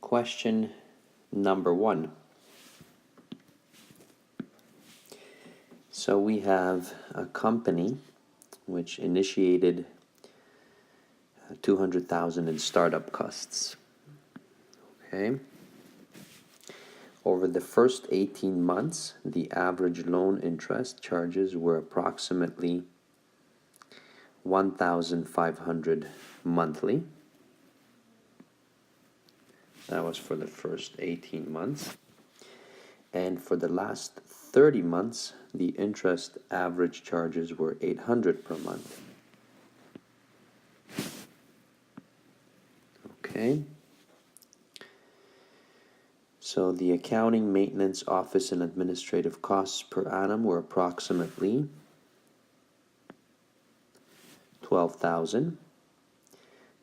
Question number 1. So we have a company which initiated $200,000 in startup costs. Okay. Over the first 18 months, the average loan interest charges were approximately $1,500 monthly. That was for the first 18 months. And for the last 30 months, the interest average charges were $800 per month. Okay. So the accounting, maintenance, office, and administrative costs per annum were approximately $12,000.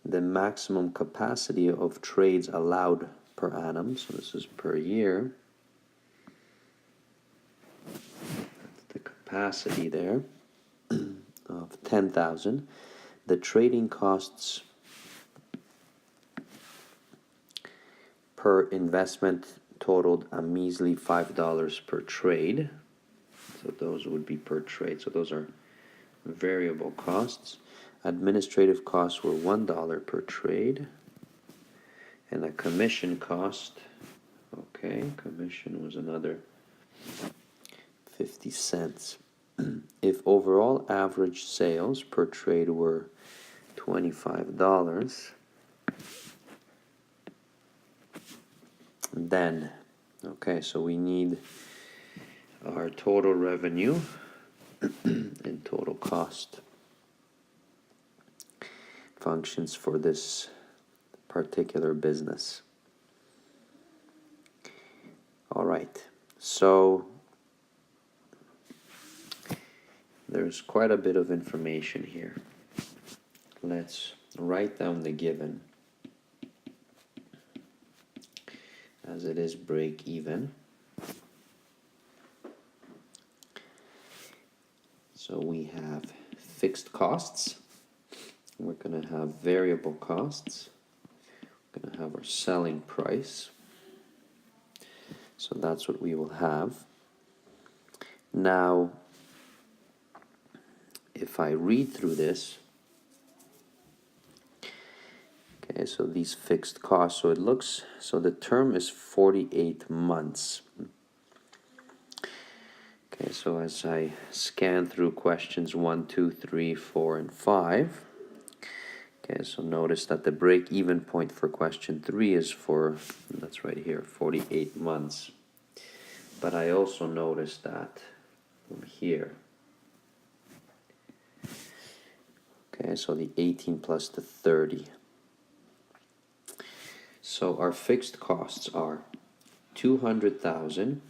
The maximum capacity of trades allowed per annum, so this is per year, that's the capacity there, of 10,000. The trading costs per investment totaled a measly $5 per trade. So those would be per trade. So those are variable costs. Administrative costs were $1 per trade. And a commission cost, okay, commission was another 50 cents. If overall average sales per trade were $25, then, okay, so we need our total revenue and total cost functions for this particular business. All right, so there's quite a bit of information here. Let's write down the given, as it is break even. So we have fixed costs. We're going to have variable costs. We're going to have our selling price. So that's what we will have. Now, if I read through this, okay, so these fixed costs, so it looks, so the term is 48 months. Okay, so as I scan through questions 1, 2, 3, 4, and 5, okay, so notice that the break-even point for question 3 is for, that's right here, 48 months. But I also noticed that from here, okay, so the 18 plus the 30. So our fixed costs are 200,000.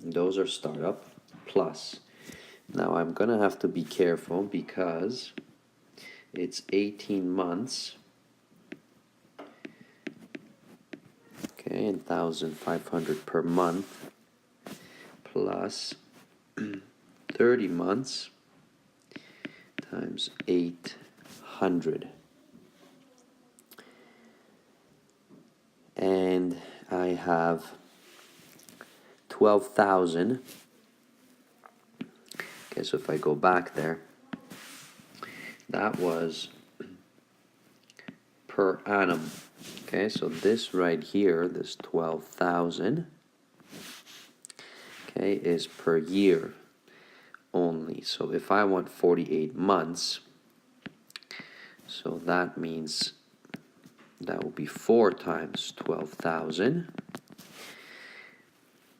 Those are startup plus. Now I'm gonna have to be careful because it's 18 months. Okay, and 1,500 per month plus 30 months times 800. And I have 12,000. Okay, so if I go back there, that was per annum. Okay, so this right here, this 12,000, okay, is per year only. So if I want 48 months, so that means that will be 4 times 12,000,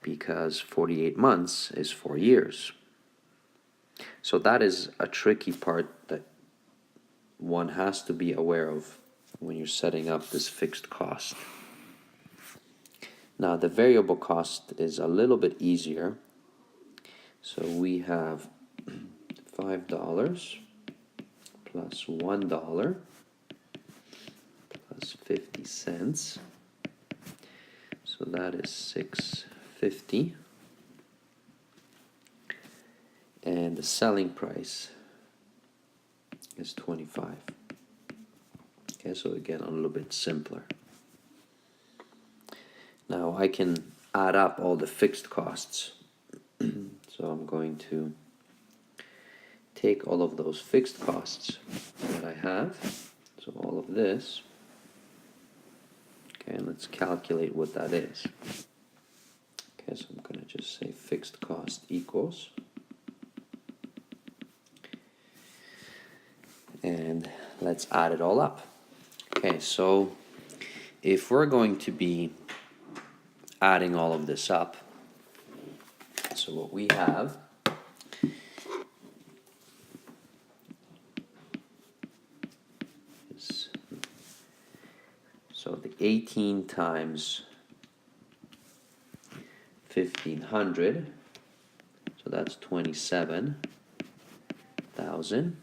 because 48 months is 4 years. So that is a tricky part that one has to be aware of when you're setting up this fixed cost. Now the variable cost is a little bit easier. So we have $5 plus $1 plus 50 cents. So that is $6.50. And the selling price is 25. Okay, so again, a little bit simpler. Now I can add up all the fixed costs. So I'm going to take all of those fixed costs that I have, so all of this, okay, and let's calculate what that is. Okay, so I'm going to just say fixed cost equals, and let's add it all up. Okay, so if we're going to be adding all of this up, so what we have is, so the 18 times 1500, so that's 27,000.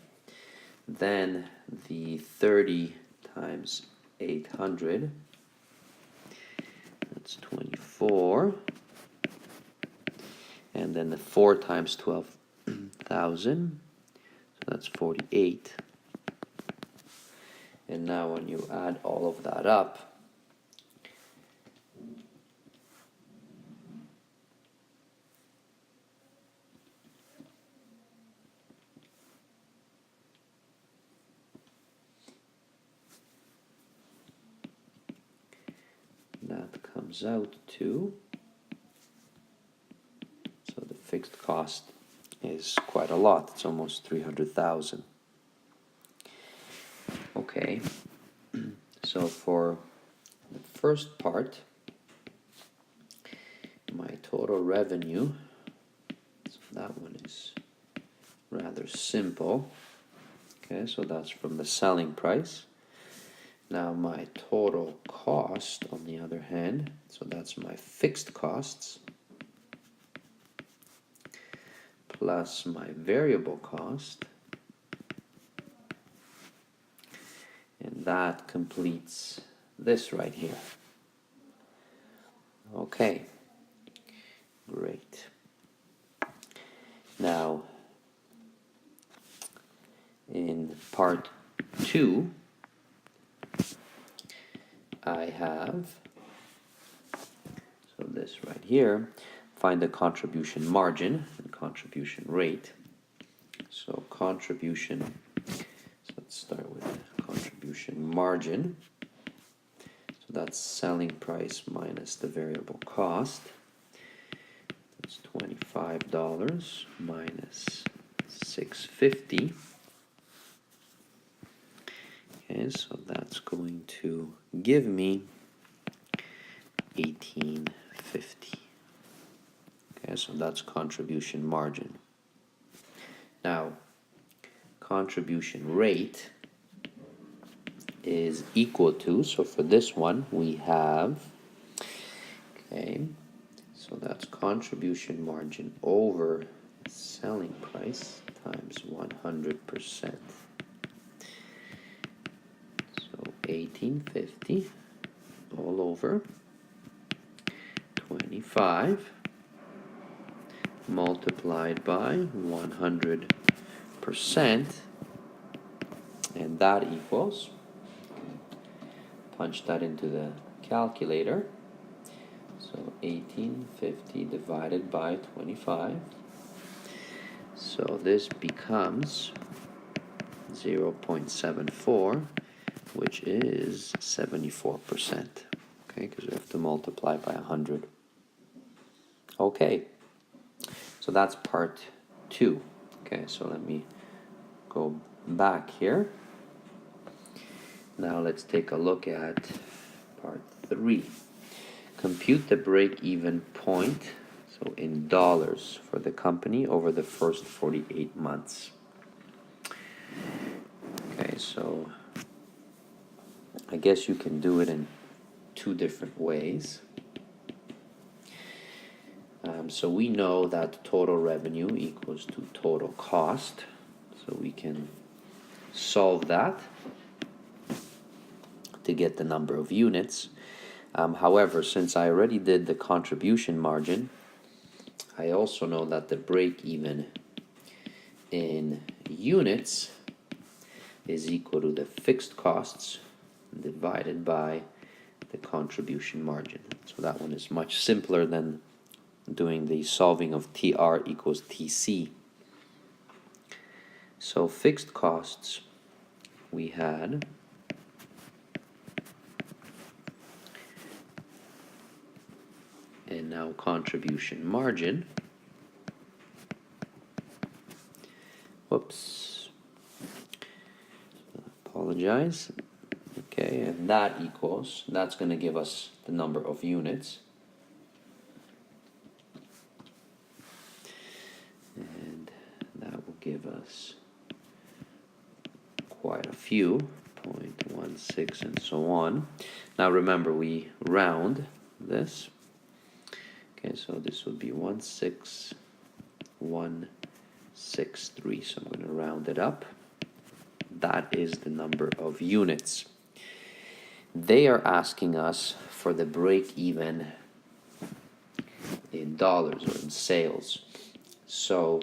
Then the 30 times 800, that's 24. And then the 4 times 12,000, so that's 48. And now when you add all of that up, that comes out to, so the fixed cost is quite a lot. It's almost 300,000. Okay, so for the first part, my total revenue, so that one is rather simple. Okay, so that's from the selling price. Now my total cost, on the other hand, so that's my fixed costs plus my variable cost, and that completes this right here. Okay, great. Now, in part 2, I have, so this right here, find the contribution margin and contribution rate. So contribution, so let's start with contribution margin. So that's selling price minus the variable cost. That's $25 minus $6.50. Okay, so that's going to give me $18.50. Okay, so that's contribution margin. Now, contribution rate is equal to, so for this one we have, okay, so that's contribution margin over selling price times 100%. So 1850 all over 25 multiplied by 100%, and that equals, punch that into the calculator, so 1850 divided by 25, so this becomes 0.74, which is 74%, okay, because we have to multiply by 100. Okay, so that's part 2. Okay, so let me go back here. Now let's take a look at part 3. Compute the break-even point, so in dollars, for the company over the first 48 months. Okay, so I guess you can do it in 2 different ways. So we know that total revenue equals to total cost, so we can solve that to get the number of units. However, since I already did the contribution margin, I also know that the break-even in units is equal to the fixed costs divided by the contribution margin. So that one is much simpler than doing the solving of TR equals TC. So fixed costs, we had and now contribution margin. Whoops. Apologize. Okay, and that equals, that's going to give us the number of units. And that will give us quite a few, 0.16 and so on. Now remember, we round this. Okay, so this would be 16163. So I'm going to round it up. That is the number of units. They are asking us for the break even in dollars or in sales. So,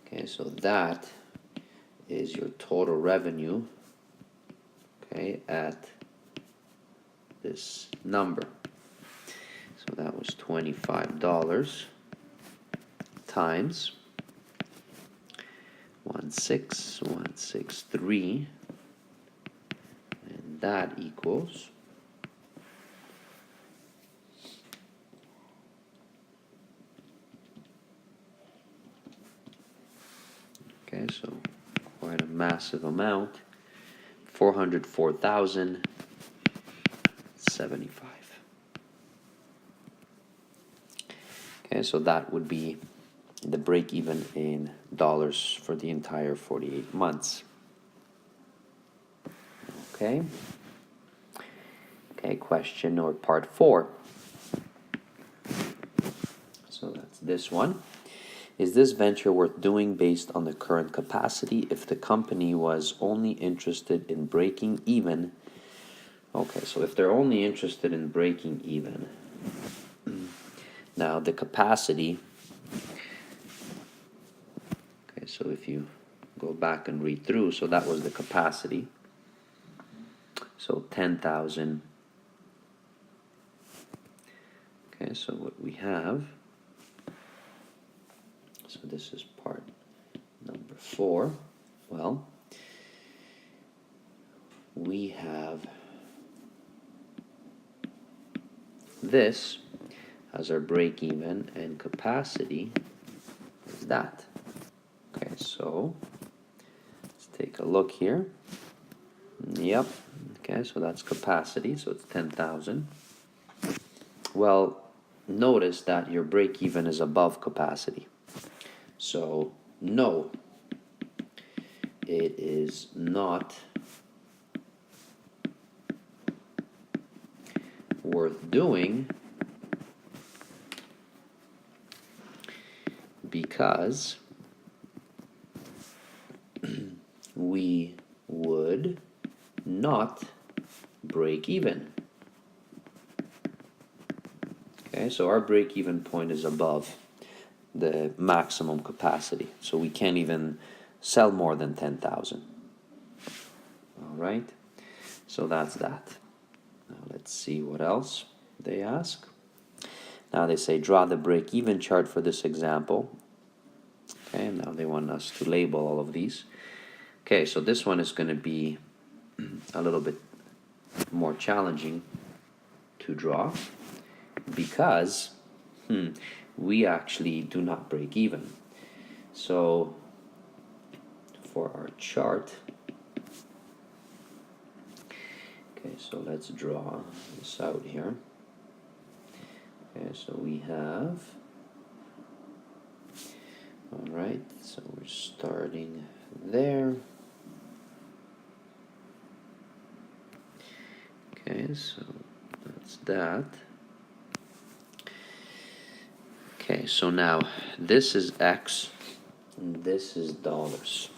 okay, so that is your total revenue, okay, at this number. So that was $25 times 16163, and that equals okay, so quite a massive amount, 404,075. Okay, so that would be the break even in dollars for the entire 48 months. Okay. Okay, question or part 4. So that's this one. Is this venture worth doing based on the current capacity if the company was only interested in breaking even? Okay, so if they're only interested in breaking even, now the capacity, okay, so if you go back and read through, so that was the capacity. So 10,000. Okay, so what we have, so this is part number 4. Well, we have this as our break even, and capacity is that. Okay, so let's take a look here. Yep. Okay, so that's capacity, so it's 10,000. Well, notice that your break even is above capacity. So, no, it is not worth doing because we would not break even. Okay, so our break even point is above the maximum capacity, so we can't even sell more than 10,000. All right, so that's that. Now let's see what else they ask. Now they say draw the break even chart for this example. Okay, now they want us to label all of these. Okay, so this one is going to be a little bit more challenging to draw because we actually do not break even. So for our chart, okay, so let's draw this out here. Okay, so we have, all right, so we're starting there. Okay, so that's that. Okay, so now this is X and this is dollars.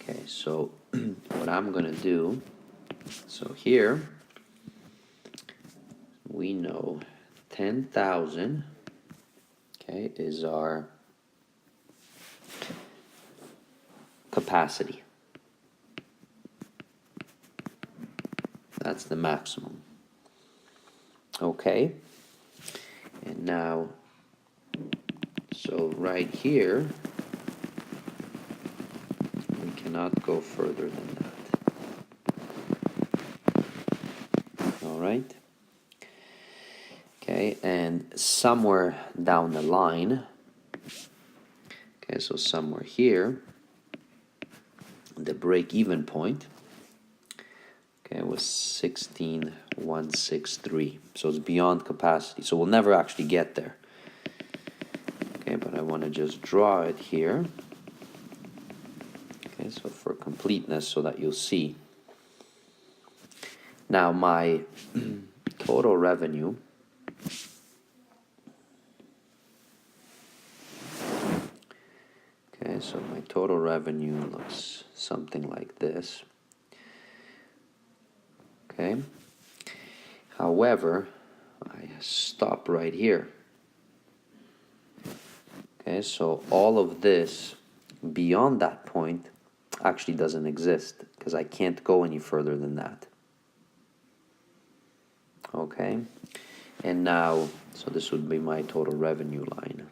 Okay, so what I'm going to do, so here we know 10,000, okay, is our capacity. That's the maximum. Okay. And now, so right here, we cannot go further than that. All right. Okay, and somewhere down the line, okay, so somewhere here, the break-even point, okay, was 16,163. So it's beyond capacity. So we'll never actually get there. Okay, but I want to just draw it here. Okay, so for completeness, so that you'll see. Now my total revenue, okay, so my total revenue looks something like this. Okay. However, I stop right here. Okay, so all of this beyond that point actually doesn't exist because I can't go any further than that. Okay, and now, so this would be my total revenue line.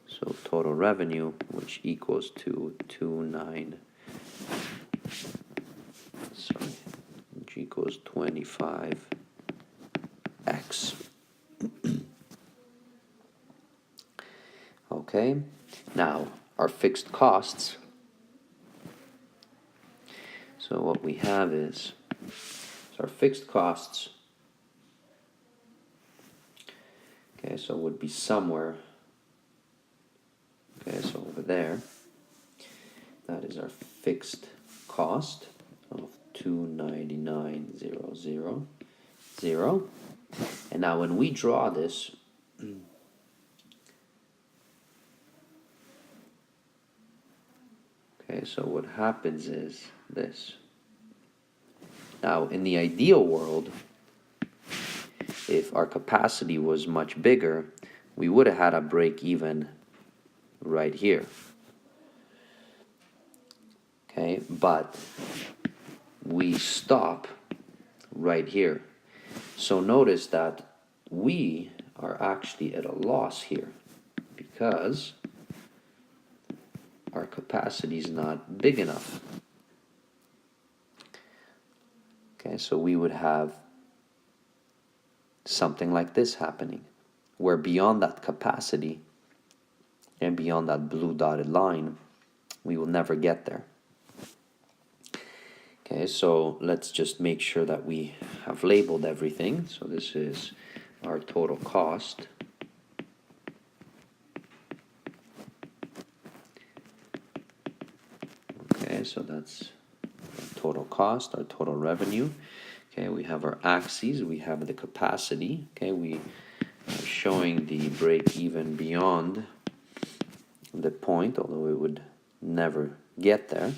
So total revenue, which equals to 25x. Okay, now our fixed costs. So what we have is, so our fixed costs, okay, so it would be somewhere, okay, so over there, that is our fixed cost of 299,000. And now when we draw this, okay, so what happens is this. Now, in the ideal world, if our capacity was much bigger, we would have had a break even right here. Okay, but we stop right here. So notice that we are actually at a loss here because our capacity is not big enough. Okay, so we would have something like this happening, where beyond that capacity and beyond that blue dotted line, we will never get there. Okay, so let's just make sure that we have labeled everything. So this is our total cost. Okay, so that's our total cost, our total revenue. Okay, we have our axes, we have the capacity. Okay, we are showing the break even beyond the point, although we would never get there.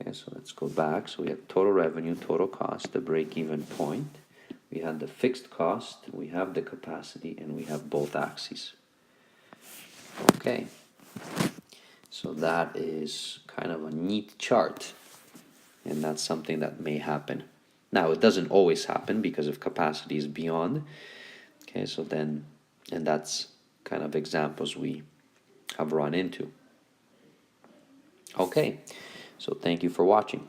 Okay, so let's go back. So we have total revenue, total cost, the break-even point. We have the fixed cost, we have the capacity, and we have both axes. Okay, so that is kind of a neat chart, and that's something that may happen. Now, it doesn't always happen because if capacity is beyond. Okay, so then, and that's kind of examples we have run into. Okay. So thank you for watching.